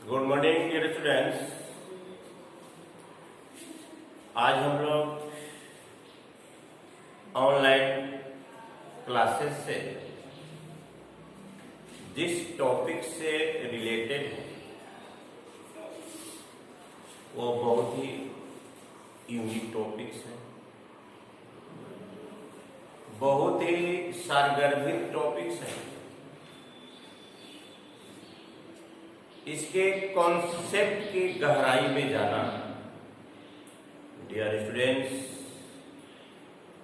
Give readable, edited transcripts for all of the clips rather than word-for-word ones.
Good morning dear students. आज हम लोग ऑनलाइन क्लासेस से जिस टॉपिक से रिलेटेड है वो बहुत ही यूनिक टॉपिक्स है, बहुत ही सारगर्भित टॉपिक्स है। इसके कॉन्सेप्ट की गहराई में जाना डियर स्टूडेंट्स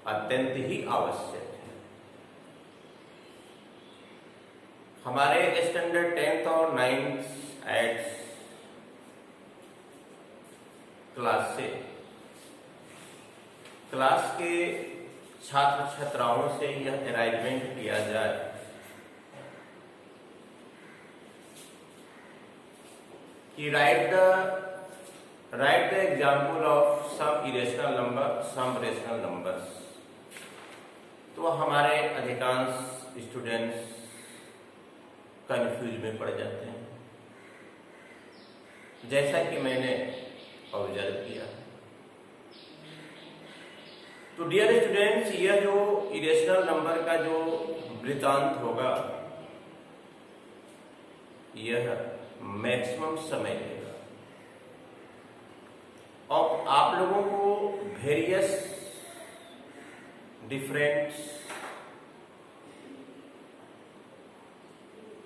अत्यंत ही आवश्यक है। हमारे स्टैंडर्ड 10th और 9th 8th क्लास के छात्र छात्राओं से यह अरेंजमेंट किया जाए कि write the example of some irrational number, some rational numbers। तो हमारे अधिकांश स्टूडेंट्स कंफ्यूज में पड़ जाते हैं, जैसा कि मैंने ऑब्जर्व किया। तो डियर स्टूडेंट्स, यह जो इरेशनल नंबर का जो वृत्तांत होगा यह मैक्सिमम समय लेगा और आप लोगों को वेरियस डिफरेंट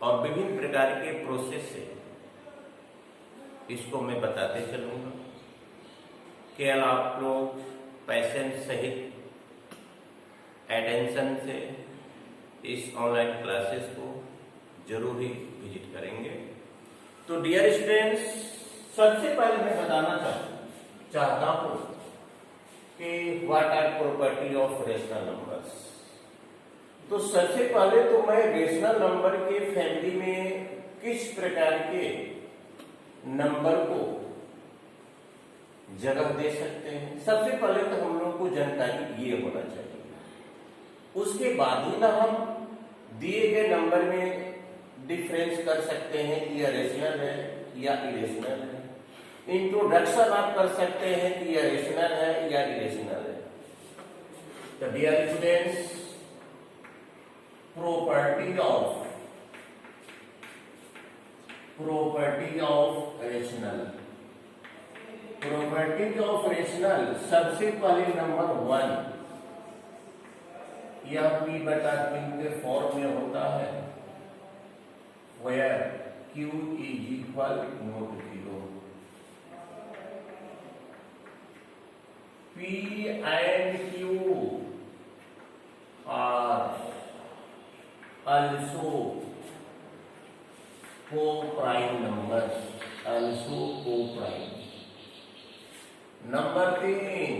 और विभिन्न प्रकार के प्रोसेस से इसको मैं बताते चलूंगा। केवल आप लोग पैशेंस सहित अटेंशन से इस ऑनलाइन क्लासेस को जरूर ही विजिट करेंगे। तो डियर स्टूडेंट्स, सबसे पहले मैं बताना चाहता हूं कि what are property of rational numbers. तो सबसे पहले तो मैं रेशनल नंबर के फैमिली में किस प्रकार के नंबर को जगह दे सकते हैं, सबसे पहले तो हम लोग को जानकारी ये होना चाहिए। उसके बाद ही ना हम दिए गए नंबर में डिफरेंस कर सकते हैं कि यह रेशनल है या इरेशनल है। इंट्रोडक्शन आप कर सकते हैं कि यह रेशनल है या इरेशनल है। तो dear students, property of rational सबसे पहले नंबर 1 यह P बटा Q के फॉर्म में होता है, where Q is equal not 0। P and Q are also co-prime numbers, Number 3,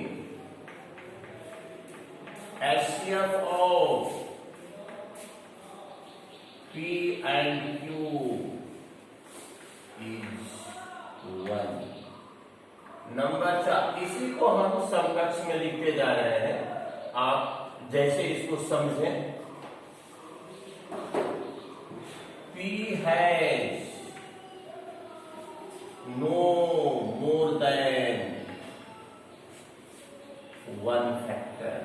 HCF of P and Q is 1। Number 4, इसी को हम समकक्ष में लिखते जा रहे हैं, आप जैसे इसको समझें। P has no more than 1 factor।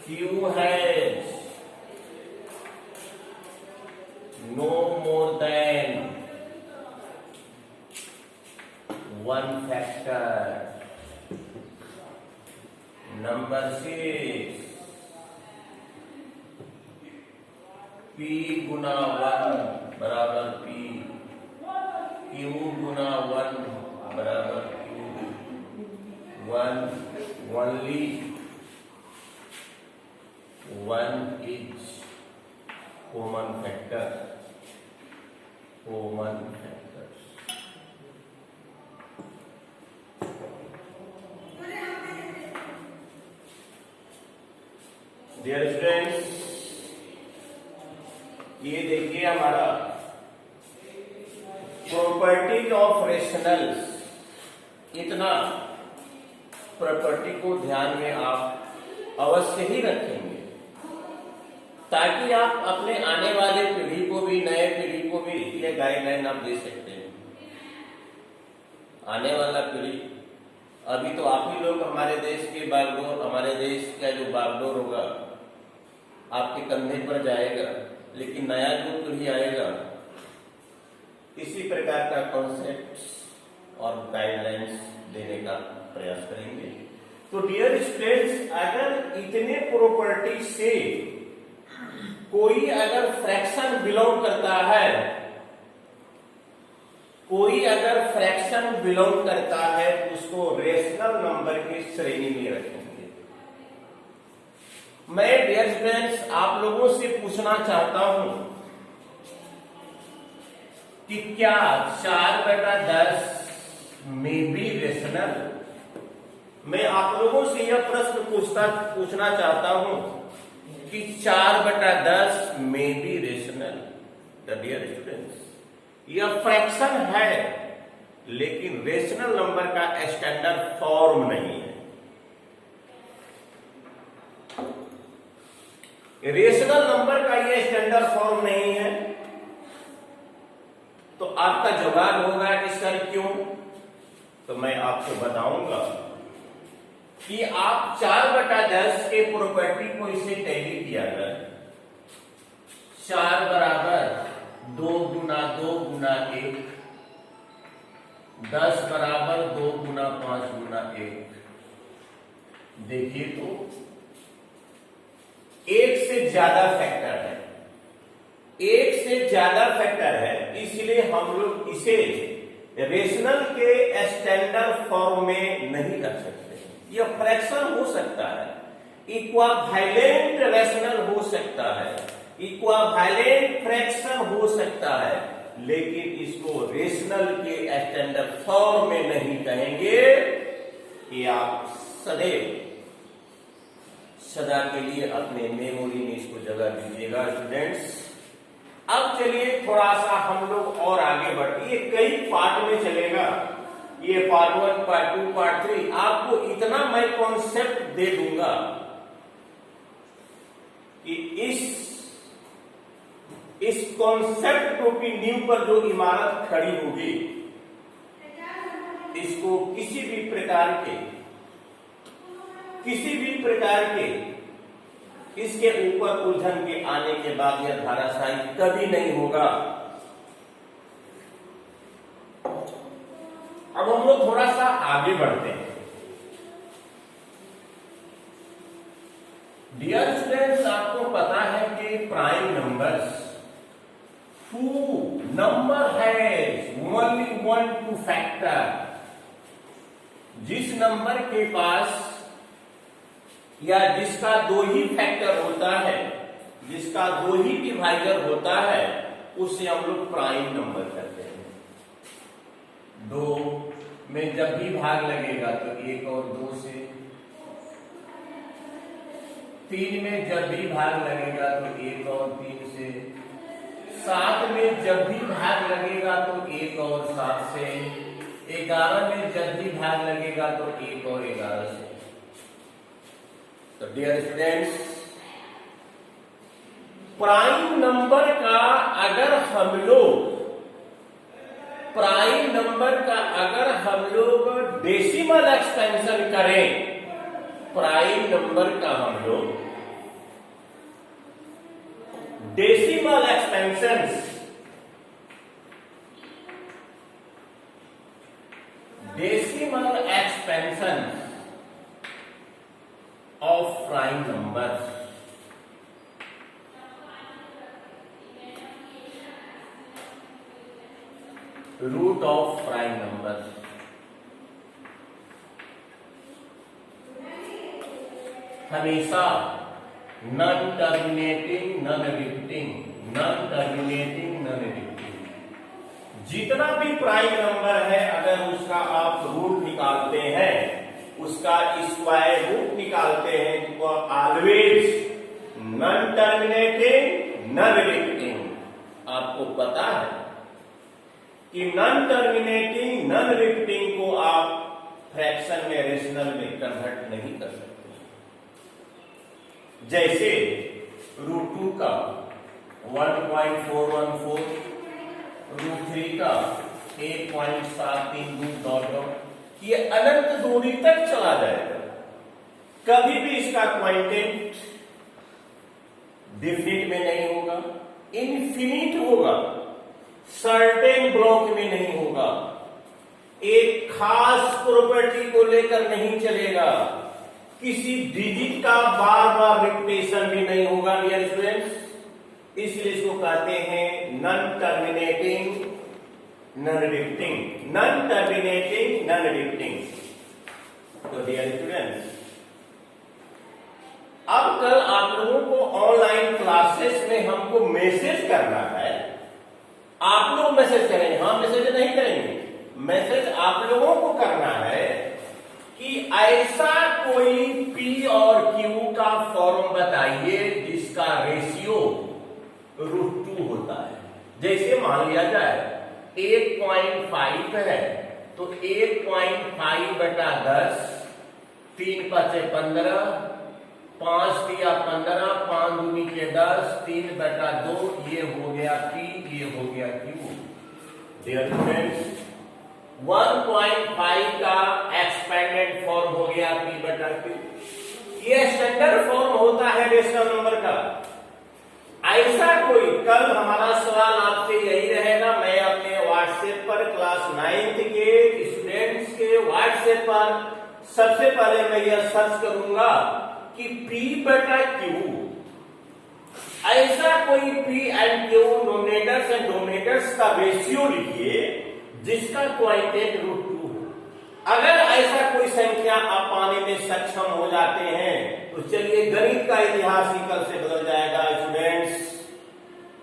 Q has no more than 1 factor। Number 6, P गुना 1 बराबर P, Q गुना 1 बराबर Q। 1 only 1 is common factor। Dear students, ये देखिए हमारा प्रॉपर्टी ऑफ रेशनल्स, इतना प्रॉपर्टी को ध्यान में आप अवश्य ही रखेंगे। ताकि आप अपने आने वाले पीढ़ी को भी, नए पीढ़ी को भी ये गाइडलाइन आप दे सकते हैं। आने वाला पीढ़ी, अभी तो आप ही लोग हमारे देश के बागडोर, हमारे देश का जो बागडोर होगा आपके कंधे पर जाएगा, लेकिन नया जो पीढ़ी आएगा इसी प्रकार का कॉन्सेप्ट और गाइडलाइंस देने का प्रयास करेंगे। तो डियर स्टूडेंट्स, अगर इतने प्रॉपर्टी से कोई अगर फ्रैक्शन बिलोंग करता है, कोई अगर फ्रैक्शन बिलोंग करता है तो उसको रेशनल नंबर की श्रेणी में रखेंगे। मैं डियर स्टूडेंट्स आप लोगों से पूछना चाहता हूं कि क्या 4/10 में भी रेशनल? मैं आप लोगों से यह प्रश्न पूछना चाहता हूं कि 4/10 में भी रेशनल? डियर स्टूडेंट्स, यह फ्रैक्शन है लेकिन रेशनल नंबर का स्टैंडर्ड फॉर्म नहीं है। रेशनल नंबर का यह स्टैंडर्ड फॉर्म नहीं है, तो आपका जवाब होगा कि सर क्यों? तो मैं आपको बताऊंगा कि आप 4/10 के प्रॉपर्टी को इसे टैली किया जाए। 4 बराबर 2 गुना 2 गुना 1, 10 बराबर 2 गुना 5 गुना 1। देखिए तो एक से ज्यादा फैक्टर है, एक से ज्यादा फैक्टर है, इसलिए हम लोग इसे रेशनल के स्टैंडर्ड फॉर्म में नहीं रख सकते। यह फ्रैक्शन हो सकता है, इक्वावेलेंट रेशनल हो सकता है, इक्वावेलेंट फ्रैक्शन हो सकता है, लेकिन इसको रेशनल के स्टैंडर्ड फॉर्म में नहीं कहेंगे। कि आप सदा के लिए अपने मेमोरी में इसको जगह दीजिएगा स्टूडेंट्स। अब चलिए थोड़ा सा हम लोग और आगे बढ़ते, ये कई पार्ट में चलेगा, ये पार्ट 1, पार्ट 2, पार्ट 3। आपको इतना मैं कॉन्सेप्ट दे दूंगा कि इस कॉन्सेप्ट को की नींव पर जो इमारत खड़ी होगी, इसको किसी भी प्रकार के इसके ऊपर उलझन के आने के बाद यह धाराशायी कभी नहीं होगा। अब हम लोग थोड़ा सा आगे बढ़ते हैं। डियर स्टूडेंट्स, आपको पता है कि prime numbers who number has only 1 to factor, जिस नंबर के पास या जिसका 2 ही फैक्टर होता है, जिसका 2 ही डिवाइजर होता है, उसे हम लोग प्राइम नंबर कहते हैं। 2 में जब भी भाग लगेगा तो 1 और 2 से, 3 में जब भी भाग लगेगा तो 1 और 3 से, 7 में जब भी भाग लगेगा तो 1 और 7 से, 11 में जब भी भाग लगेगा तो 1 और 11 से। तो डियर स्टूडेंट्स, प्राइम नंबर का अगर हम लोग डेसिमल एक्सपेंशन करें, प्राइम नंबर का हम लोग decimal expansion of prime numbers, root of prime numbers, हमेशा non terminating, non repeating, non terminating, non repeating, जितना भी प्राइम नंबर है अगर उसका आप रूट निकालते हैं, उसका स्क्वायर रूट निकालते हैं, तो always non terminating, non repeating. आपको पता है कि नॉन टर्मिनेटिंग, नॉन रिपीटिंग को आप फ्रैक्शन में, रेशनल में कन्वर्ट नहीं कर सकते। जैसे √2 का 1.414, √3 का 1.732 डॉट डॉट, ये अनंत दूरी तक चला जाएगा। कभी भी इसका क्वांटिट डिफिनिट में नहीं होगा, इन्फिनिट होगा, सर्टेन ब्लॉक में नहीं होगा, एक खास प्रॉपर्टी को लेकर नहीं चलेगा, किसी डिजिट का बार बार रिपीटेशन भी नहीं होगा डियर स्टूडेंट्स। इसलिए इसको कहते हैं non terminating non repeating, non terminating non repeating. तो डियर स्टूडेंट्स, अब कल आप लोगों को ऑनलाइन क्लासेस में हमको मैसेज करना है, आप लोग मैसेज करेंगे, हम मैसेज नहीं करेंगे, मैसेज आप लोगों को करना है कि ऐसा कोई P और Q का फॉर्म बताइए जिसका रेशियो √2 होता है। जैसे मान लिया जाए 1.5 है तो 1.5 बटा 10, 3 5 15, 5 दिया 15, 5 दूनी के 10, 3 बटा 2, ये हो गया P, ये हो गया Q। डियर स्टूडेंट्स, 1.5 का एक्सपेंडेड फॉर्म हो गया P बटा Q। ये स्टैंडर्ड फॉर्म होता है रेशनल नंबर का। ऐसा कोई, कल हमारा सवाल आपसे यही रहेगा, मैं अपने व्हाट्सएप पर क्लास 9th के स्टूडेंट्स के व्हाट्सएप पर सबसे पहले मैं यह सर्च करूंगा कि P बटा Q, ऐसा कोई P and Q numerators and denominators का रेशियो लिखिए जिसका क्वांटिट √2 हो। अगर ऐसा कोई संख्या आप पाने में सक्षम हो जाते हैं तो चलिए गणित का इतिहास ही कल से बदल जाएगा स्टूडेंट्स।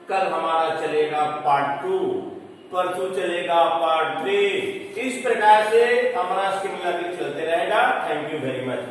कल हमारा चलेगा पार्ट 2, परसों चलेगा पार्ट 3, इस प्रकार से हमारा सिमिलर चलते रहेगा। Thank you very much.